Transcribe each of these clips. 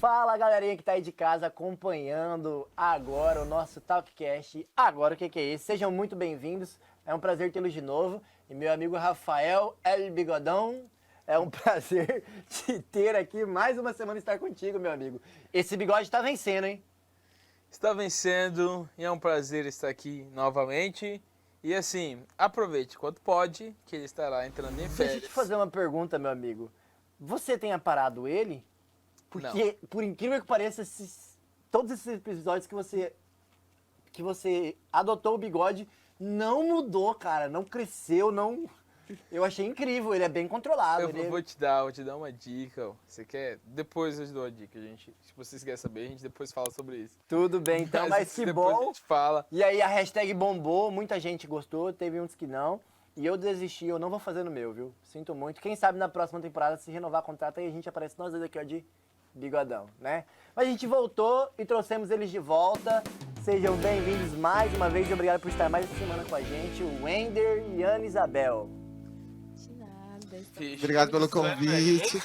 Fala, galerinha que tá aí de casa acompanhando agora o nosso Talkcast. Agora, o que é esse? Sejam muito bem-vindos. É um prazer tê-los de novo. E meu amigo Rafael El Bigodão, é um prazer te ter aqui mais uma semana estar contigo, meu amigo. Esse bigode tá vencendo, hein? Está vencendo e é um prazer estar aqui novamente. E assim, aproveite quanto pode, que ele estará entrando em Deixa eu férias. te fazer uma pergunta, meu amigo. Você tem aparado ele? Porque, por incrível que pareça, todos esses episódios que você adotou o bigode não mudou, cara. Não cresceu, não... Eu achei incrível, ele é bem controlado. Eu vou te dar uma dica. Ó. Você quer? Depois eu te dou a dica, gente. Se vocês querem saber, a gente depois fala sobre isso. Tudo bem, então, mas que depois bom. a gente fala. E aí a hashtag bombou, muita gente gostou, teve uns que não. E eu desisti, eu não vou fazer no meu, viu? Sinto muito. Quem sabe na próxima temporada, se renovar o contrato, aí a gente aparece nós dois aqui, ó, de bigodão, né? Mas a gente voltou e trouxemos eles de volta. Sejam bem-vindos mais uma vez e obrigado por estar mais essa semana com a gente, o Wender e Ana Isabel. De nada. Obrigado pelo convite.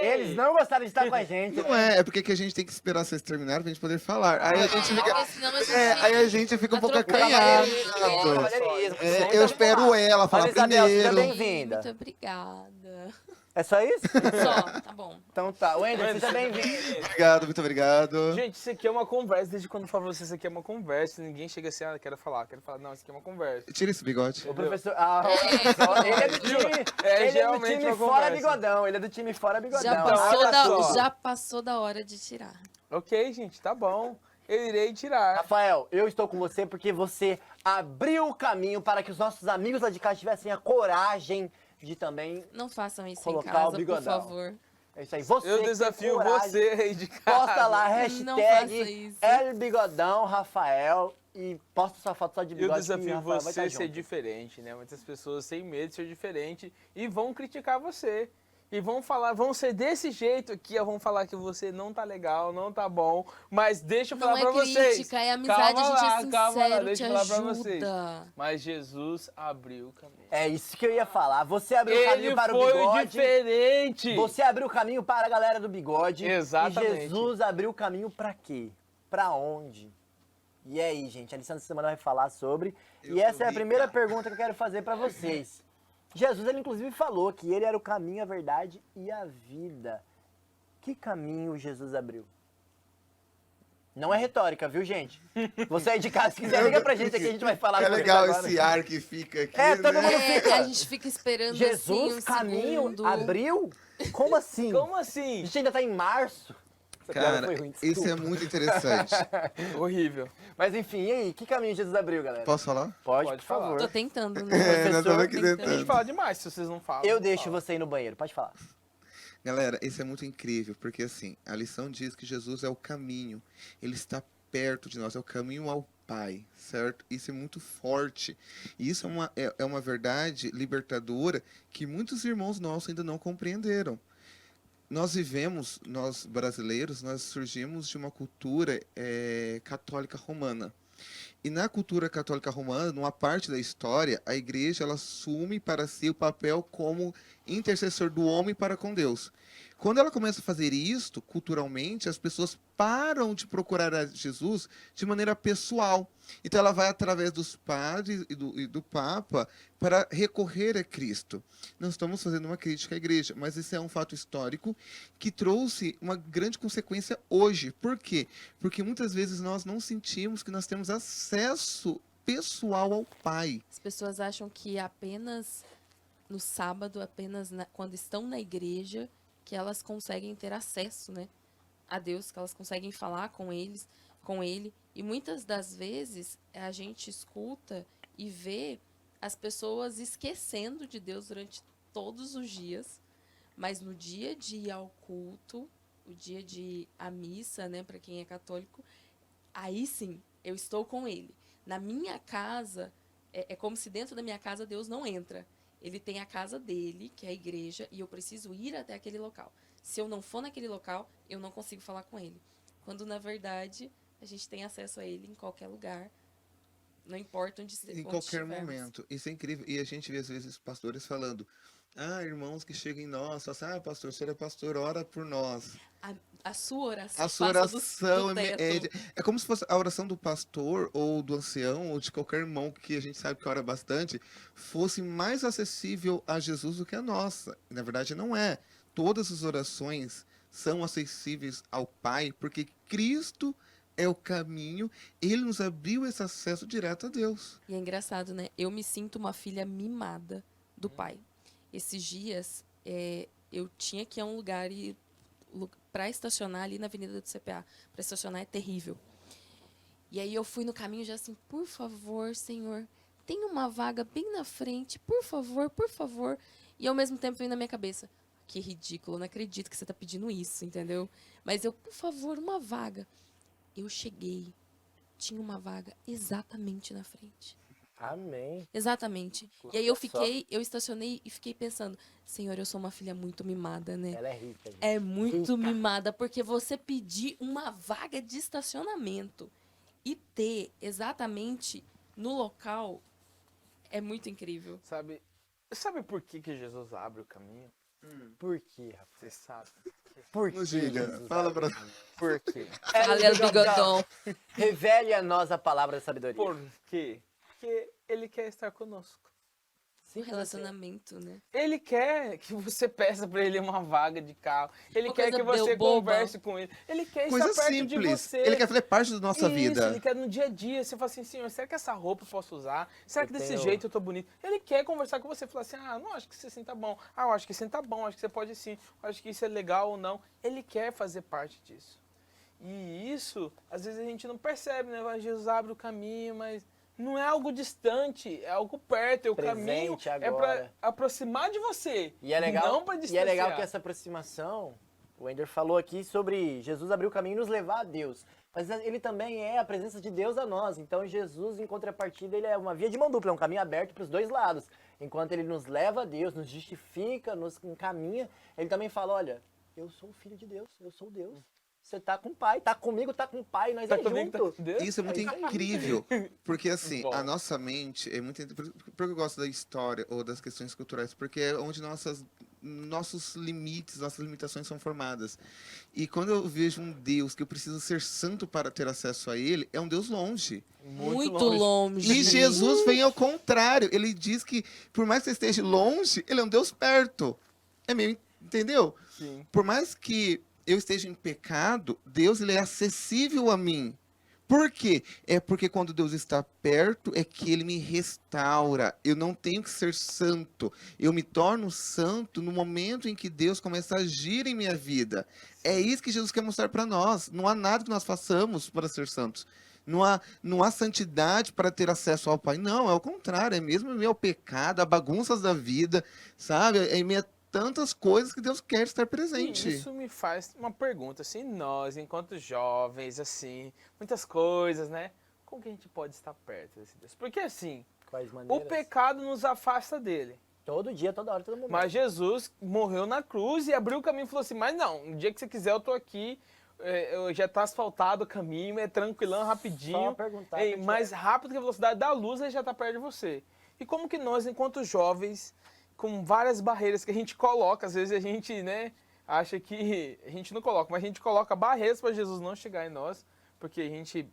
Eles não gostaram de estar com a gente. Não é porque que a gente tem que esperar vocês terminarem pra gente poder falar. Aí a gente fica, Porque senão a gente aí a gente fica um pouco acanhado. Cavalheirismo. Eu espero ela falar Ana Isabel, seja primeiro. bem-vinda. Muito obrigada. É só isso? Só, tá bom. Então tá. Wender, seja bem-vindo. Obrigado, muito obrigado. Gente, isso aqui é uma conversa. Desde quando eu falo pra vocês, isso aqui é uma conversa. Ninguém chega assim, quero falar. Não, isso aqui é uma conversa. Tira esse bigode. O professor... ele é do time... É ele é do geralmente time uma fora conversa. bigodão. Ele é do time fora bigodão. só. Já passou da hora de tirar. Ok, gente, tá bom. Eu irei tirar. Rafael, eu estou com você porque você abriu o caminho para que os nossos amigos lá de casa tivessem a coragem de também... Não façam isso em Colocar o casa, por bigodão. favor. É isso aí. Você Eu que tem desafio coragem, você aí de casa. Posta lá, Não faça hashtag isso. Elbigodão, Rafael, e posta sua foto só de Eu bigode. desafio que o Rafael vai você estar a ser junto. diferente, né? Muitas pessoas têm medo de ser diferente e vão criticar você. E vão falar, vão ser desse jeito aqui, vão falar que você não tá legal, não tá bom, mas deixa eu falar pra vocês. Crítica, é amizade, a gente é calma lá, sincero, deixa te eu falar pra vocês. ajuda. Mas Jesus abriu o caminho. É isso que eu ia falar. Você abriu o caminho Ele para o foi bigode. diferente. Você abriu o caminho para a galera do bigode. Exatamente. E Jesus abriu o caminho pra quê? Pra onde? E aí, gente, a lição dessa semana vai falar sobre. Eu E essa sou é a primeira rica. pergunta que eu quero fazer pra vocês. Jesus, ele inclusive falou que ele era o caminho, a verdade e a vida. Que caminho Jesus abriu? Não é retórica, viu, gente? Você aí de casa, se quiser, liga pra gente aqui, a gente vai falar É sobre legal isso agora. esse ar que fica aqui, É, todo né? mundo fica. A gente fica esperando Jesus, assim, um caminho, segundo. abriu? Como assim? Como A assim? gente ainda tá em março. Essa piada Cara, foi ruim, isso é desculpa. muito interessante. Horrível. Mas enfim, e aí? Que caminho Jesus abriu, galera? Posso falar? Pode, Pode por falar. favor. Tô tentando, né? É, nós estamos aqui Tentando. A gente tentando. fala demais se vocês não falam. Eu não deixo fala. você ir no banheiro, pode falar. Galera, isso é muito incrível, porque assim, a lição diz que Jesus é o caminho, ele está perto de nós, é o caminho ao Pai, certo? Isso é muito forte. E isso é uma verdade libertadora que muitos irmãos nossos ainda não compreenderam. Nós vivemos, nós brasileiros, nós surgimos de uma cultura católica romana. E na cultura católica romana, numa parte da história, a igreja ela assume para si o papel como intercessor do homem para com Deus. Quando ela começa a fazer isto, culturalmente, as pessoas param de procurar a Jesus de maneira pessoal. Então ela vai através dos padres e do Papa para recorrer a Cristo. Não estamos fazendo uma crítica à igreja, mas isso é um fato histórico que trouxe uma grande consequência hoje. Por quê? Porque muitas vezes nós não sentimos que nós temos acesso pessoal ao Pai. As pessoas acham que apenas no sábado, quando estão na igreja, que elas conseguem ter acesso, né, a Deus, que elas conseguem falar com ele. E muitas das vezes a gente escuta e vê as pessoas esquecendo de Deus durante todos os dias, mas no dia de ir ao culto, o dia de ir à missa, né, para quem é católico, aí sim, eu estou com ele. Na minha casa, é como se dentro da minha casa Deus não entra. Ele tem a casa dele, que é a igreja, e eu preciso ir até aquele local. Se eu não for naquele local, eu não consigo falar com ele. Quando, na verdade, a gente tem acesso a ele em qualquer lugar, Não importa onde Em onde qualquer estivermos. momento. Isso é incrível. E a gente vê, às vezes, pastores falando, irmãos que chegam em nós, falam assim, pastor, o senhor é pastor, ora por nós. A sua oração A sua passa oração do teto. é como se fosse a oração do pastor, ou do ancião, ou de qualquer irmão que a gente sabe que ora bastante, fosse mais acessível a Jesus do que a nossa. E, na verdade, não é. Todas as orações são acessíveis ao Pai, porque Cristo é o caminho, ele nos abriu esse acesso direto a Deus. E é engraçado, né? Eu me sinto uma filha mimada do pai. Esses dias, eu tinha que ir a um lugar e para estacionar ali na Avenida do CPA. Para estacionar é terrível. E aí eu fui no caminho já assim, por favor, Senhor, tem uma vaga bem na frente, por favor, por favor. E ao mesmo tempo veio na minha cabeça, que ridículo, não acredito que você tá pedindo isso, entendeu? Mas eu, por favor, uma vaga. Eu cheguei, tinha uma vaga exatamente na frente. Amém. Exatamente. E aí eu estacionei e fiquei pensando, Senhor, eu sou uma filha muito mimada, né? Ela é rica, gente. É muito Rica. mimada, porque você pedir uma vaga de estacionamento e ter exatamente no local é muito incrível. Sabe por que Jesus abre o caminho? Por quê, Rafa? Você sabe. Por quê? Diga, Jesus? fala pra... Por quê? Galera do Bigodão. Revele a nós a palavra da sabedoria. Por quê? Porque ele quer estar conosco. Um Simples relacionamento, né? Ele quer que você peça pra ele uma vaga de carro. Ele Uma quer coisa que você boba. converse com ele. Ele quer Coisa estar perto de simples. você. Ele quer fazer parte da nossa Isso, vida. ele quer no dia a dia. Você fala assim, Senhor, será que essa roupa eu posso usar? Será que Eu desse tenho- jeito eu tô bonito? Ele quer conversar com você. Falar assim, não acho que você assim tá bom. Eu acho que assim tá bom. Acho que você pode sim. Acho que isso é legal ou não. Ele quer fazer parte disso. E isso, às vezes a gente não percebe, né? Vai, Jesus abre o caminho, mas não é algo distante, é algo perto. É o caminho Presente é agora. pra aproximar de você. E é legal, Não pra e distanciar. é legal que essa aproximação, o Ender falou aqui sobre Jesus abrir o caminho e nos levar a Deus. Mas ele também é a presença de Deus a nós. Então Jesus, em contrapartida, ele é uma via de mão dupla, é um caminho aberto para os dois lados. Enquanto ele nos leva a Deus, nos justifica, nos encaminha, ele também fala, olha, eu sou o filho de Deus, eu sou Deus. Você tá com o pai, tá comigo, tá com o pai, nós Tá é comigo, junto. tá- Deus? Isso é muito É isso aí. incrível, porque assim, Bom. a nossa mente é muito... Por que eu gosto da história ou das questões culturais? Porque é onde nossos limites, nossas limitações são formadas. E quando eu vejo um Deus que eu preciso ser santo para ter acesso a ele, é um Deus longe. Muito longe. E Jesus vem ao contrário. Ele diz que, por mais que você esteja longe, ele é um Deus perto. É meio... Entendeu? Sim. Por mais que eu esteja em pecado, Deus ele é acessível a mim. Por quê? É porque quando Deus está perto, é que ele me restaura. Eu não tenho que ser santo. Eu me torno santo no momento em que Deus começa a agir em minha vida. É isso que Jesus quer mostrar para nós. Não há nada que nós façamos para ser santos. Não há santidade para ter acesso ao Pai. Não, é o contrário. É mesmo em meio ao pecado, a bagunças da vida, sabe? É em meio a tantas coisas que Deus quer estar presente. E isso me faz uma pergunta, assim, nós, enquanto jovens, assim, muitas coisas, né? Como que a gente pode estar perto desse Deus? Porque, assim, Quais o maneiras? pecado nos afasta dele. Todo dia, toda hora, todo momento. Mas Jesus morreu na cruz e abriu o caminho e falou assim, mas não, no dia que você quiser eu tô aqui, já tá asfaltado o caminho, é tranquilão, rapidinho. Só perguntar. Mais rápido que a velocidade da luz, ele já tá perto de você. E como que nós, enquanto jovens, com várias barreiras que a gente coloca, às vezes a gente, né, acha que a gente não coloca, mas a gente coloca barreiras para Jesus não chegar em nós, porque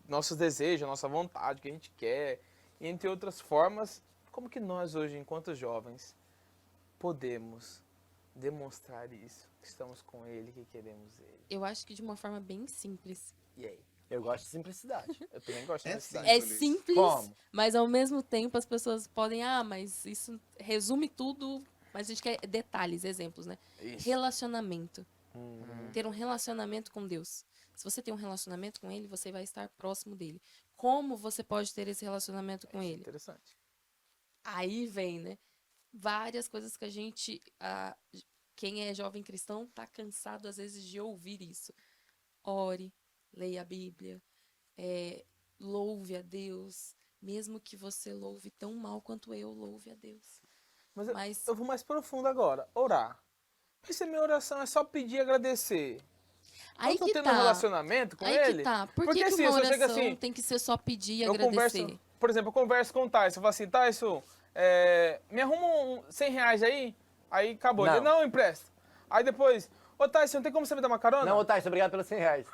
nossos desejos, nossa vontade, o que a gente quer, entre outras formas, como que nós hoje, enquanto jovens, podemos demonstrar isso, que estamos com Ele, que queremos Ele? Eu acho que de uma forma bem simples. E aí? Eu gosto de simplicidade. Eu também gosto É dessa sim. É Simples. simples, Como? mas ao mesmo tempo as pessoas podem, mas isso resume tudo, mas a gente quer detalhes, exemplos, né? Isso. Relacionamento. Ter um relacionamento com Deus. Se você tem um relacionamento com Ele, você vai estar próximo dele. Como você pode ter esse relacionamento com Ele? Interessante. Aí vem, né? Várias coisas que a gente, quem é jovem cristão, tá cansado às vezes de ouvir isso. Ore, leia a Bíblia, louve a Deus, mesmo que você louve tão mal quanto eu, louve a Deus. Mas, Mas eu vou mais profundo agora, orar. Mas se a minha oração é só pedir e agradecer, aí eu tô que tendo tá. um relacionamento com Aí ele? que tá. Por Porque que assim, uma se eu chego oração assim, tem que ser só pedir e eu agradecer? converso, por exemplo, eu converso com o Tyson, eu falo assim, Tyson, me arruma R$100 aí acabou. Não. Ele, não, empresta. Aí depois, ô Tyson, tem como você me dar uma carona? Não, ô Tyson, obrigado pelos R$100.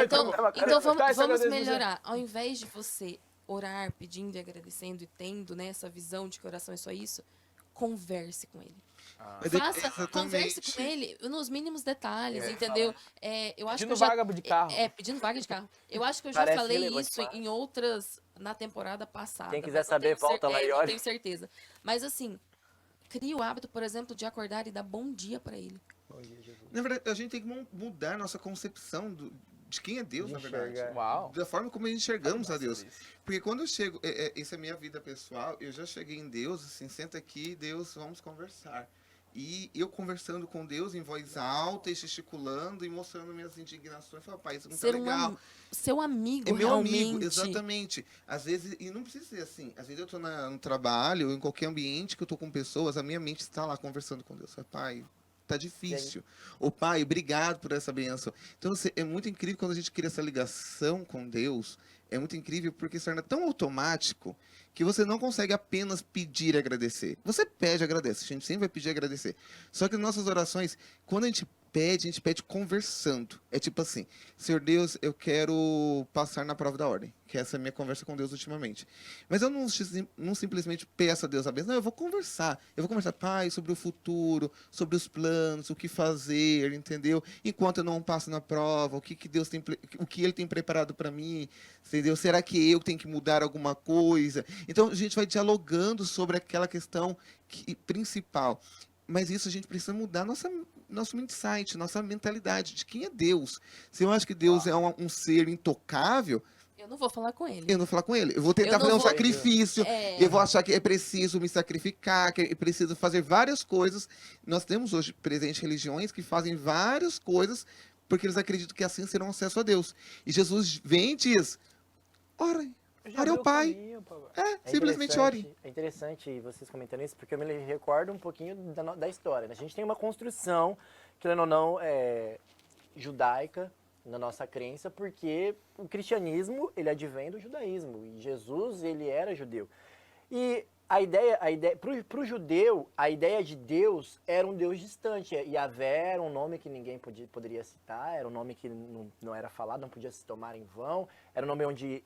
Então vamos, Tyson, vamos agradeço melhorar. Ao invés de você orar, pedindo e agradecendo e tendo, né, essa visão de que oração é só isso, converse com ele. Mas Converse com ele nos mínimos detalhes, entendeu? Eu acho Pedindo que eu já, vaga de carro. pedindo vaga de carro. Eu acho que eu já Parece falei relevante isso demais. em outras, na temporada passada. Quem quiser mas não saber, tenho volta lá e não olha. tenho certeza. Mas assim, crie o hábito, por exemplo, de acordar e dar bom dia pra ele. Bom dia, Jesus. Na verdade, a gente tem que mudar nossa concepção de quem é Deus, De na verdade. enxergar. Uau. Da forma como enxergamos a Deus. Sobre isso. Porque quando eu chego, essa é a minha vida pessoal, eu já cheguei em Deus, assim, senta aqui, Deus, vamos conversar. E eu conversando com Deus em voz alta e gesticulando e mostrando minhas indignações. Falei, pai, isso não tá Ser legal. seu amigo, É meu realmente. amigo, exatamente. Às vezes, e não precisa ser assim, às vezes eu tô no trabalho, ou em qualquer ambiente que eu tô com pessoas, a minha mente está lá conversando com Deus. Fala, pai, tá difícil. Ô pai, obrigado por essa bênção. Então, assim, é muito incrível quando a gente cria essa ligação com Deus, é muito incrível porque se torna tão automático que você não consegue apenas pedir e agradecer. Você pede e agradece, a gente sempre vai pedir e agradecer. Só que nas nossas orações, quando a gente pede conversando. É tipo assim, Senhor Deus, eu quero passar na prova da ordem, que essa é a minha conversa com Deus ultimamente. Mas eu não simplesmente peço a Deus a bênção, não, eu vou conversar, Pai, sobre o futuro, sobre os planos, o que fazer, entendeu? Enquanto eu não passo na prova, o que Deus tem, o que Ele tem preparado para mim, entendeu? Será que eu tenho que mudar alguma coisa? Então a gente vai dialogando sobre aquela questão principal. Mas isso a gente precisa mudar nosso insight, nossa mentalidade de quem é Deus. Se eu acho que Deus é um ser intocável, Eu não vou falar com ele. eu não vou falar com ele. Eu vou tentar Eu não fazer um vou- sacrifício. Eu vou achar que é preciso me sacrificar, que é preciso fazer várias coisas. Nós temos hoje presente religiões que fazem várias coisas porque eles acreditam que assim serão acesso a Deus. E Jesus vem e diz: ora ao Pai. Simplesmente ore. É interessante vocês comentando isso, porque eu me recordo um pouquinho da história. Né? A gente tem uma construção, querendo ou não, judaica na nossa crença, porque o cristianismo, ele advém do judaísmo, e Jesus, ele era judeu. E a ideia para o judeu, a ideia de Deus era um Deus distante. Yahvé era um nome que ninguém poderia citar, era um nome que não era falado, não podia se tomar em vão, era um nome onde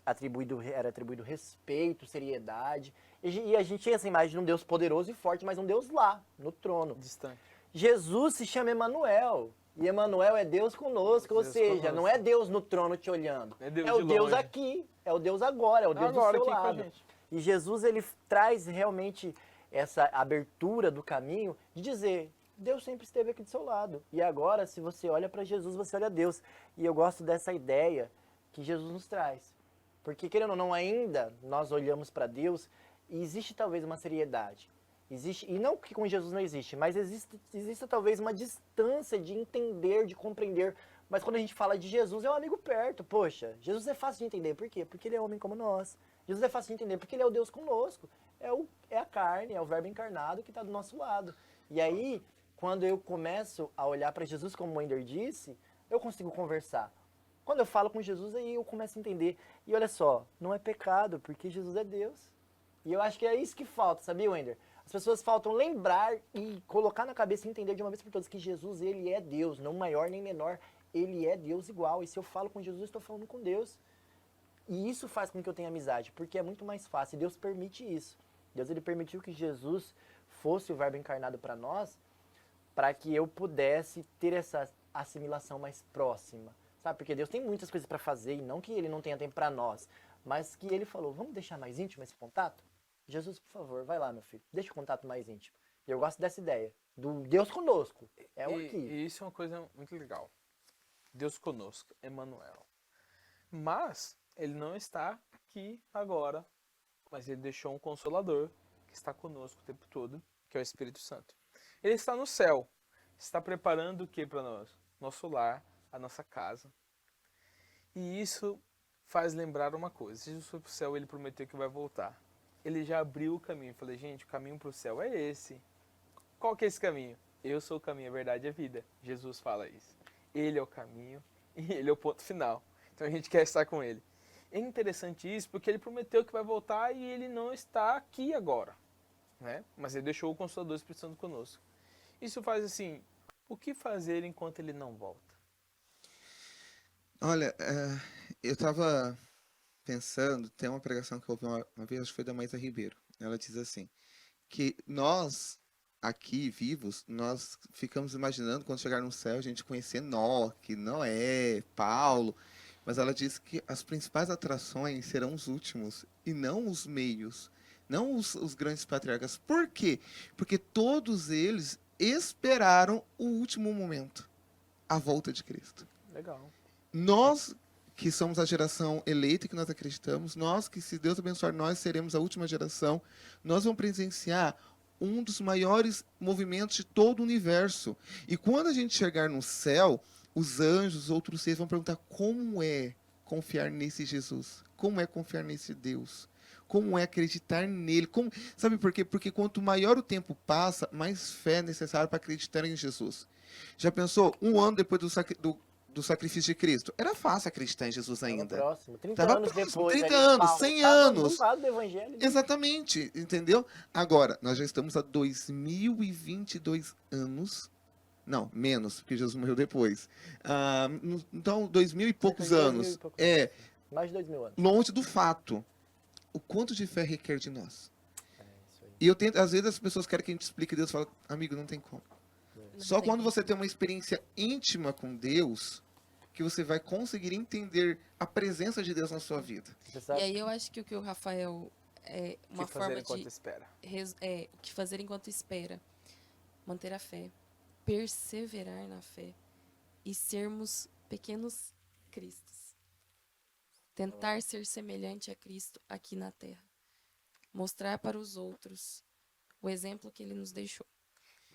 era atribuído respeito, seriedade. E a gente tinha essa imagem de um Deus poderoso e forte, mas um Deus lá, no trono. Distante. Jesus se chama Emanuel. E Emanuel é Deus conosco, ou seja, não é Deus no trono te olhando. É Deus é o de Deus longe. aqui, é o Deus agora, é o Deus Agora do seu aqui com a lado. gente. E Jesus, ele traz realmente essa abertura do caminho de dizer, Deus sempre esteve aqui do seu lado. E agora, se você olha para Jesus, você olha a Deus. E eu gosto dessa ideia que Jesus nos traz. Porque, querendo ou não, ainda nós olhamos para Deus e existe talvez uma seriedade. Existe, e não que com Jesus não existe, mas existe talvez uma distância de entender, de compreender. Mas quando a gente fala de Jesus, é um amigo perto. Poxa, Jesus é fácil de entender. Por quê? Porque ele é homem como nós. Jesus é fácil de entender porque ele é o Deus conosco. É a carne, é o verbo encarnado que está do nosso lado. E aí, quando eu começo a olhar para Jesus, como o Wender disse, eu consigo conversar. Quando eu falo com Jesus, aí eu começo a entender. E olha só, não é pecado, porque Jesus é Deus. E eu acho que é isso que falta, sabia, Wender? As pessoas faltam lembrar e colocar na cabeça e entender de uma vez por todas que Jesus, ele é Deus, não maior nem menor. Ele é Deus igual. E se eu falo com Jesus, eu estou falando com Deus. E isso faz com que eu tenha amizade, porque é muito mais fácil. E Deus permite isso. Deus, ele permitiu que Jesus fosse o verbo encarnado para nós, para que eu pudesse ter essa assimilação mais próxima. Sabe? Porque Deus tem muitas coisas para fazer, e não que ele não tenha tempo para nós, mas que ele falou, vamos deixar mais íntimo esse contato? Jesus, por favor, vai lá, meu filho, deixa o contato mais íntimo. E eu gosto dessa ideia, do Deus conosco, é o aqui. E isso é uma coisa muito legal. Deus conosco, Emanuel. Mas ele não está aqui agora, mas ele deixou um consolador que está conosco o tempo todo, que é o Espírito Santo. Ele está no céu, está preparando o que para nós? Nosso lar, a nossa casa. E isso faz lembrar uma coisa. Se Jesus for para o céu, ele prometeu que vai voltar. Ele já abriu o caminho. Eu falei, gente, o caminho para o céu é esse. Qual que é esse caminho? Eu sou o caminho, a verdade e a vida. Jesus fala isso. Ele é o caminho e ele é o ponto final. Então a gente quer estar com ele. é interessante isso, porque ele prometeu que vai voltar e ele não está aqui agora, né? Mas ele deixou o Consolador Espírito Santo conosco. Isso faz assim, o que fazer enquanto ele não volta? Olha, eu estava pensando, tem uma pregação que eu ouvi uma vez, acho que foi da Maísa Ribeiro. Ela diz assim, que nós, aqui, vivos, nós ficamos imaginando, quando chegar no céu, a gente conhecer Enoque, Noé, Paulo, mas ela diz que as principais atrações serão os últimos, e não os meios, não os grandes patriarcas. Por quê? Porque todos eles esperaram o último momento, a volta de Cristo. Legal. Nós que somos a geração eleita, que nós acreditamos, nós que, se Deus abençoar, nós seremos a última geração, nós vamos presenciar um dos maiores movimentos de todo o universo. E quando a gente chegar no céu, os anjos, os outros seres vão perguntar como é confiar nesse Jesus, como é confiar nesse Deus, como é acreditar nele. Sabe por quê? Porque quanto maior o tempo passa, mais fé é necessária para acreditar em Jesus. Já pensou, um ano depois do sacrifício de Cristo? Era fácil acreditar em Jesus ainda. Tava próximo. 30 Tava anos próximo, depois. 30 ali, anos, Paulo 100 tava anos. do lado do evangelho. Exatamente, entendeu? Agora, nós já estamos há 2022 anos. Não, menos, porque Jesus morreu depois. Então, 2000 e poucos Cerca de 2000 anos. e poucos É, Mais de 2000 anos. longe do fato. O quanto de fé requer de nós. É isso aí. E eu tento, às vezes as pessoas querem que a gente explique Deus, fala, amigo, não tem como. Não Só tem quando como. você tem uma experiência íntima com Deus, que você vai conseguir entender a presença de Deus na sua vida. Você E sabe? aí eu acho que o que o Rafael é uma o que fazer forma enquanto de espera? o que fazer enquanto espera, manter a fé, perseverar na fé e sermos pequenos cristos. Tentar ser semelhante a Cristo aqui na terra. Mostrar para os outros o exemplo que ele nos deixou.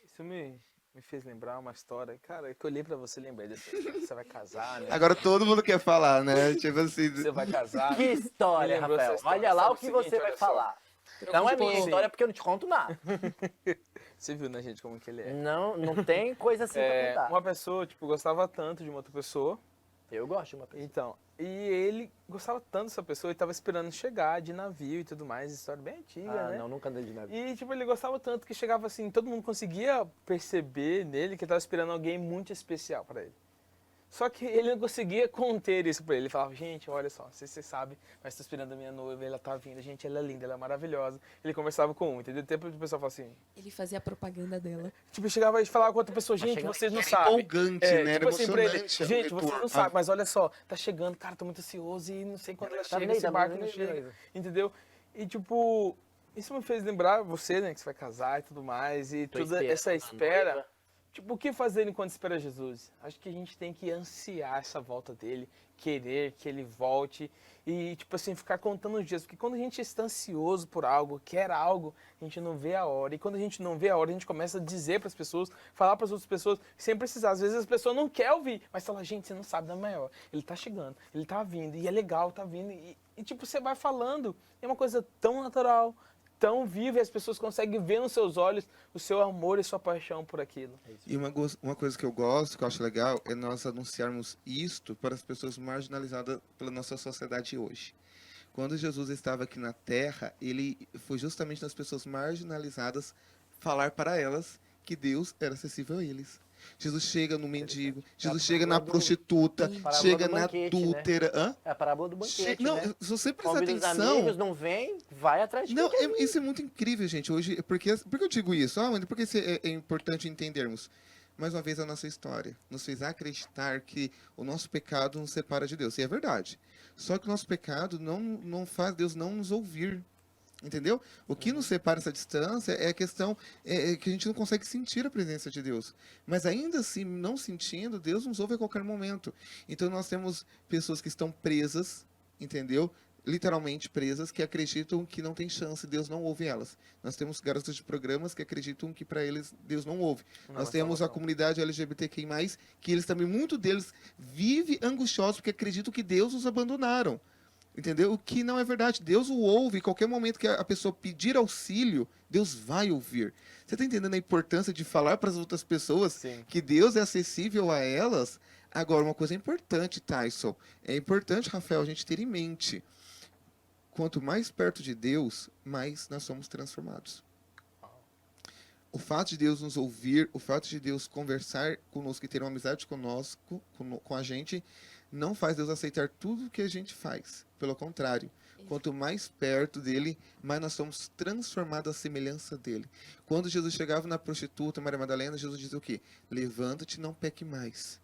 Isso me fez lembrar uma história. Cara, que eu olhei pra você e lembrei dessa história. Você vai casar, né? Agora todo mundo quer falar, né? Tipo assim. Você vai casar. Que história, Me lembrou essa Rafael. história. Olha lá Sabe o que o seguinte, você vai olha só. falar. Não é Tipo minha assim, história porque eu não te conto nada. Você viu, né, gente, como que ele é. Não tem coisa assim pra contar. Uma pessoa, tipo, gostava tanto de uma outra pessoa. Eu gosto de uma pessoa. Então, e ele gostava tanto dessa pessoa e tava esperando chegar de navio e tudo mais. História bem antiga, né? Não, nunca andei de navio. E, tipo, ele gostava tanto que chegava assim, todo mundo conseguia perceber nele que ele tava esperando alguém muito especial pra ele. Só que ele não conseguia conter isso pra ele. Ele falava, gente, olha só, não sei se você sabe, mas tô esperando a minha noiva, ela tá vindo, gente, ela é linda, ela é maravilhosa. Ele conversava com um, entendeu? Depois o pessoal falava assim, Ele fazia a propaganda dela. tipo, chegava e falava com outra pessoa, gente, chegando- vocês não Era sabem. empolgante, né? Era Tipo assim pra ele, emocionante. gente, o vocês não retorno. sabem, mas olha só, tá chegando, cara, tô muito ansioso e não sei quando ela Tá chega, vendo aí, esse tá barco vendo não aí, chega, beleza. entendeu? E tipo, isso me fez lembrar você, né, que você vai casar e tudo mais, e Tô toda esperando essa a espera. noiva. Tipo, o que fazer enquanto espera Jesus? Acho que a gente tem que ansiar essa volta dele, querer que ele volte e, tipo assim, ficar contando os dias. Porque quando a gente está ansioso por algo, quer algo, a gente não vê a hora. E quando a gente não vê a hora, a gente começa a dizer para as pessoas, falar para as outras pessoas, sem precisar. Às vezes as pessoas não querem ouvir, mas fala, gente, você não sabe da maior. Ele tá chegando, ele tá vindo, e é legal, tá vindo. E tipo, você vai falando. É uma coisa tão natural, tão viva, e as pessoas conseguem ver nos seus olhos o seu amor e sua paixão por aquilo. E uma coisa que eu gosto, que eu acho legal, é nós anunciarmos isto para as pessoas marginalizadas pela nossa sociedade hoje. Quando Jesus estava aqui na Terra, ele foi justamente nas pessoas marginalizadas falar para elas que Deus era acessível a eles. Jesus chega no mendigo, Jesus chega na parábola do- prostituta, parábola chega do na banquete, né? adúltera. Hã? É a parábola do banquete, Não, né? se você prestar Convida os atenção. amigos, não vem, vai atrás de Não, quem quer vir. isso é muito incrível, gente. Hoje, por que eu digo isso? Mas por que isso é importante entendermos? Mais uma vez, a nossa história nos fez acreditar que o nosso pecado nos separa de Deus. E é verdade. Só que o nosso pecado não faz Deus não nos ouvir. Entendeu? O que nos separa essa distância é a questão que a gente não consegue sentir a presença de Deus. Mas ainda assim, não sentindo, Deus nos ouve a qualquer momento. Então nós temos pessoas que estão presas, entendeu? Literalmente presas, que acreditam que não tem chance, Deus não ouve elas. Nós temos garotos de programas que acreditam que para eles Deus não ouve. Nós temos a comunidade LGBTQI+, que eles também, muito deles, vive angustiosos porque acreditam que Deus os abandonaram. Entendeu? O que não é verdade. Deus o ouve. Em qualquer momento que a pessoa pedir auxílio, Deus vai ouvir. Você está entendendo a importância de falar para as outras pessoas Sim. que Deus é acessível a elas? Agora, uma coisa importante, Tyson, é importante, Rafael, a gente ter em mente, quanto mais perto de Deus, mais nós somos transformados. O fato de Deus nos ouvir, o fato de Deus conversar conosco e ter uma amizade conosco, com a gente, não faz Deus aceitar tudo que a gente faz. Pelo contrário, quanto mais perto dele, mais nós somos transformados à semelhança dele. Quando Jesus chegava na prostituta, Maria Madalena, Jesus dizia o quê? Levanta-te e não peque mais.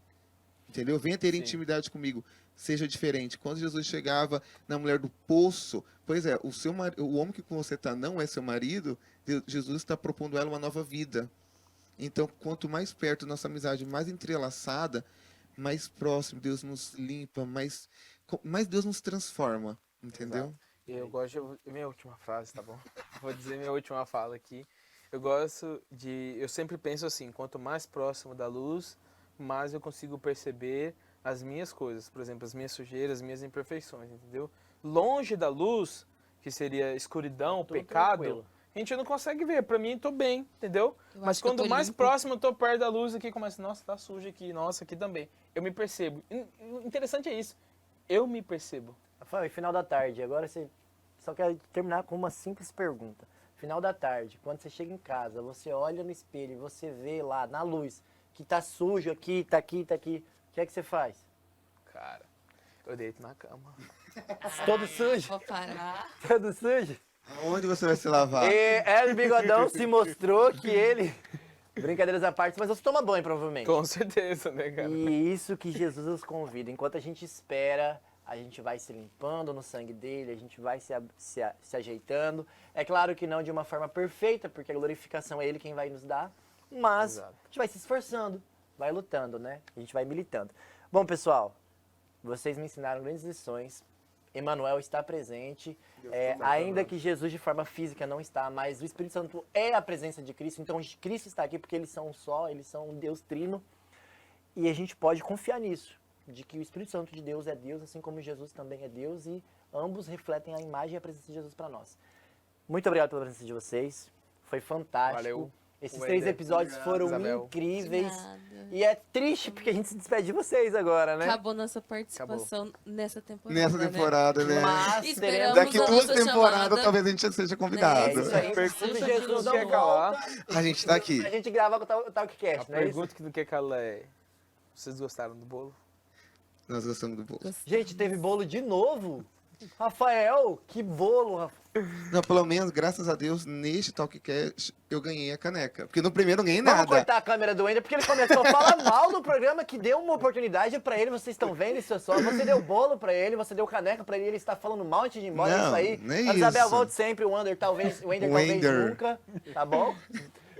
Entendeu? Venha ter intimidade comigo. Seja diferente. Quando Jesus chegava na mulher do poço, pois é, o homem que com você está não é seu marido, Jesus está propondo a ela uma nova vida. Então, quanto mais perto nossa amizade, mais entrelaçada, mais próximo Deus nos limpa, mais Deus nos transforma. Entendeu? Exato. E eu gosto de... Minha última frase, tá bom? Vou dizer minha última fala aqui. Eu sempre penso assim, quanto mais próximo da luz, mais eu consigo perceber as minhas coisas, por exemplo, as minhas sujeiras, as minhas imperfeições, entendeu? Longe da luz, que seria escuridão, pecado, tranquilo. a gente não consegue ver. Pra mim, tô bem, entendeu? Eu Mas acho que eu quando tô mais limpo. próximo eu tô perto da luz aqui, começa, nossa, tá sujo aqui, nossa, aqui também. Eu me percebo. Interessante é isso. Eu me percebo. Rafael, e final da tarde, agora você só quer terminar com uma simples pergunta. Final da tarde, quando você chega em casa, você olha no espelho e você vê lá, na luz, que tá sujo aqui, tá aqui, tá aqui. O que é que você faz? Cara, eu deito na cama. Todo sujo? Vou parar. Todo sujo? Onde você vai se lavar? E Hélio Bigodão se mostrou que ele... Brincadeiras à parte, mas você toma banho, provavelmente. Com certeza, né, cara? E isso que Jesus nos convida. Enquanto a gente espera, a gente vai se limpando no sangue dele, a gente vai se ajeitando. É claro que não de uma forma perfeita, porque a glorificação é ele quem vai nos dar. Mas Exato. a gente vai se esforçando, vai lutando, né? A gente vai militando. Bom, pessoal, vocês me ensinaram grandes lições. Emmanuel está presente, ainda que Jesus de forma física não está, mas o Espírito Santo é a presença de Cristo, então Cristo está aqui porque eles são um só, eles são um Deus trino, e a gente pode confiar nisso, de que o Espírito Santo de Deus é Deus, assim como Jesus também é Deus, e ambos refletem a imagem e a presença de Jesus para nós. Muito obrigado pela presença de vocês, foi fantástico. Valeu. Esses Wender. 3 episódios Obrigado, foram Isabel. incríveis, De nada. e é triste porque a gente se despede de vocês agora, né? Acabou nossa participação nessa temporada. Nessa temporada, né? Mas Esperamos teremos... Daqui a 2 nossa temporadas, chamada. talvez a gente seja É convidado. isso aí. Pergunta Se que Jesus não não quer calar. volta, A gente tá aqui. a gente grava com o Talkcast, A não é isso? pergunta que não quer calar é: vocês gostaram do bolo? Nós gostamos do bolo. Gente, teve bolo de novo? Rafael, que bolo, Rafael. Não, pelo menos, graças a Deus, neste Talkcast eu ganhei a caneca. Porque no primeiro eu ganhei Vamos nada. cortar a câmera do Wender, porque ele começou a falar mal do programa que deu uma oportunidade pra ele. Vocês estão vendo isso só? Você deu bolo pra ele, você deu caneca pra ele, ele está falando mal antes de ir embora. É Não, isso aí. não é A Isabel, isso. volte sempre, o Wender talvez Wender. nunca, tá bom?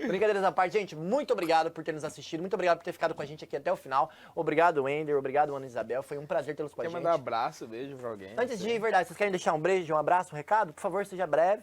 Brincadeiras à parte, gente, muito obrigado por ter nos assistido, muito obrigado por ter ficado com a gente aqui até o final. Obrigado, Wender, obrigado, Ana Isabel, foi um prazer tê-los com a Quer gente. mandar um abraço, beijo pra alguém? Antes de ir, verdade, vocês querem deixar um beijo, um abraço, um recado? Por favor, seja breve.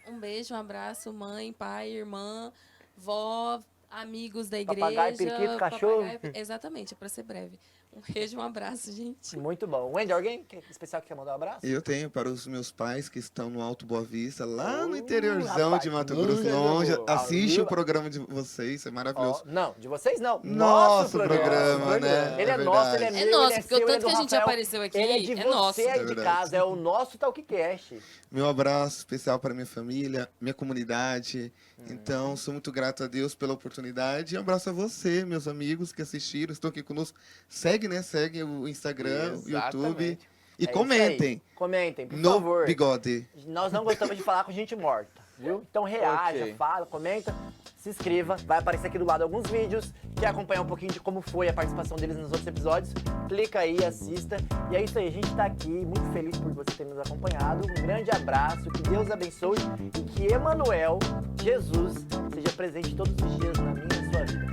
Um beijo, um abraço, mãe, pai, irmã, vó, amigos da igreja. Papagaio, periquito, cachorro. Exatamente, é pra ser breve. Um beijo, um abraço, gente. Muito bom. Wender, alguém especial que quer mandar um abraço? Eu tenho para os meus pais que estão no Alto Boa Vista, lá no interiorzão rapaz, de Mato muito Grosso, longe. bom. Assiste Viu? o programa de vocês, é Ó, maravilhoso. não, de vocês não. Nosso programa, né? Ele é É nosso, ele é verdade. meu, É nosso, ele porque o seu, ele é tanto do que a gente Rafael. apareceu aqui Ele é de é você nosso. aí É de verdade. casa, é o nosso Talkcast. Meu abraço especial para minha família, minha comunidade. Então, sou muito grato a Deus pela oportunidade. E um abraço a você, meus amigos que assistiram, estão aqui conosco. Segue, né? Segue o Instagram, o YouTube. Exatamente. E É isso comentem aí. Comentem, por no favor. Bigode. Nós não gostamos de falar com gente morta, viu? Então reaja, Ok. fala, comenta, se inscreva. Vai aparecer aqui do lado alguns vídeos. Quer acompanhar um pouquinho de como foi a participação deles nos outros episódios? Clica aí, assista. E é isso aí, a gente tá aqui, muito feliz por você ter nos acompanhado. Um grande abraço, que Deus abençoe e que Emmanuel, Jesus, seja presente todos os dias na minha e na sua vida.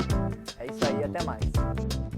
É isso aí, até mais.